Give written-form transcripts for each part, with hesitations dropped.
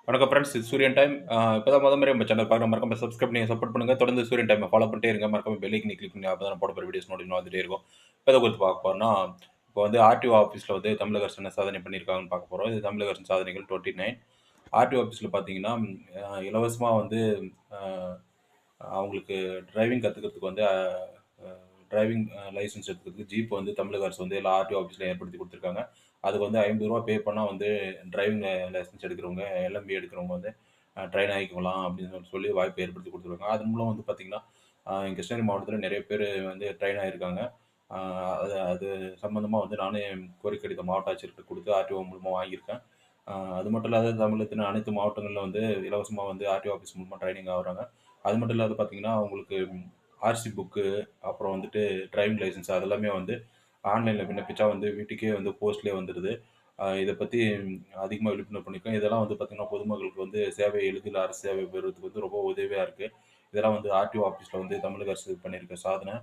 வணக்கம் ஃப்ரெண்ட்ஸ். இது சூரியன் டைம். இப்பதான் முத முறை நம்ம சேனல் பார்க்குற மறக்காம சப்ஸ்கிரைப் பண்ணி சப்போர்ட் பண்ணுங்க. தொடர்ந்து சூரியன் டைமை ஃபாலோ பண்ணிட்டே இருங்க. மறக்காம பெல் ஐக்கனை கிளிக் பண்ணி அப்பதான் நான் போட போற வீடியோஸ் நோட்டிஃபிகேஷன் வந்துட்டே இருக்கும். இப்ப எத குறித்து பார்க்க போறோம்னா, இப்போ வந்து ஆர்டிஓ ஆஃபீஸ்ல வந்து தமிழக அரசு என்ன சாதனை பண்ணியிருக்காங்கன்னு பார்க்க போறோம். இது தமிழக அரசின் சாதனைகள் 29. ஆர்டிஓ ஆஃபீஸ்ல பார்த்தீங்கன்னா, இலவசமா வந்து அ அவங்களுக்கு டிரைவிங் கத்துக்கிறதுக்கு வந்து டிரைவிங் லைசென்ஸ் எடுக்கிறதுக்கு ஜீப் வந்து தமிழக அரசு வந்து எல்லா ஆர்டிஓ ஆஃபீஸ்லயும் ஏற்படுத்தி குடுத்துருக்காங்க. அதுக்கு வந்து ரூ. 50 பே பண்ணா வந்து டிரைவிங் லைசென்ஸ் எடுக்கிறவங்க, எல்எம்பி எடுக்கிறவங்க வந்து ட்ரெயின் ஆகிக்கலாம் அப்படின்னு சொல்லி வாய்ப்பு ஏற்படுத்தி குடுத்துருக்காங்க. அதன் மூலம் வந்து பார்த்தீங்கன்னா, எங்க கிருஷ்ணகிரி மாவட்டத்தில நெறைய பேரு வந்து ட்ரெயின் ஆகியிருக்காங்க. அ அது அது சம்மந்தமா வந்து நானே கோரிக்கை கடிதம் மாவட்ட ஆட்சியர்கிட்ட குடுத்து ஆர்டிஓ மூலமா வாங்கியிருக்கேன். அது மட்டும் இல்லாத தமிழகத்தின் அனைத்து மாவட்டங்கள்ல வந்து இலவசமா வந்து ஆர்டிஓ ஆஃபீஸ் மூலமா ட்ரெய்னிங் ஆகுறாங்க. அது மட்டும் இல்லாத பார்த்தீங்கன்னா, உங்களுக்கு ஆர்சி புக்கு, அப்புறம் வந்துட்டு டிரைவிங் லைசென்ஸ் அதெல்லாமே வந்து ஆன்லைன்ல விண்ணப்பிச்சா வந்து வீட்டுக்கே வந்து போஸ்ட்லயே வந்துருது. இத பத்தி அதிகமா விழிப்புணர்வு பண்ணியிருக்கோம். இதெல்லாம் வந்து பார்த்தீங்கன்னா, பொதுமக்களுக்கு வந்து சேவை எளிதில அரசு சேவை பெறுவதற்கு வந்து ரொம்ப உதவியா இருக்கு. இதெல்லாம் வந்து ஆர்டிஓ ஆஃபீஸ்ல வந்து தமிழக அரசு பண்ணியிருக்க சாதனை.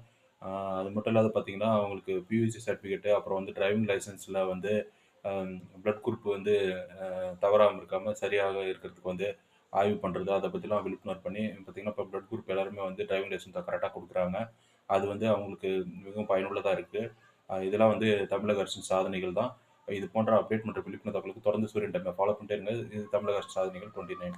ஆ அது மட்டும் இல்லாத பார்த்தீங்கன்னா, உங்களுக்கு பியூசி சர்டிஃபிகேட் அப்புறம் வந்து டிரைவிங் லைசென்ஸ்ல வந்து அ பிளட் குரூப் வந்து தவறாம இருக்காம சரியாக இருக்கிறதுக்கு வந்து ஆய்வு பண்றது, அத பத்திலாம் விழிப்புணர்வு பண்ணி பார்த்தீங்கன்னா, இப்ப பிளட் குரூப் எல்லாருமே வந்து டிரைவிங் லைசென்ஸ கரெக்ட்டா குடுக்குறாங்க. அது வந்து அவங்களுக்கு மிகவும் பயனுள்ளதா இருக்கு. இதெல்லாம் வந்து தமிழக அரசின் சாதனைகள் தான். இது போன்ற அப்டேட் மற்றும் விழிப்புணர்வு தகவலுக்கு தொடர்ந்து சூரியன் டைமை ஃபாலோ பண்ணிட்டே இருங்க. இது தமிழக அரசு சாதனைகள் 29.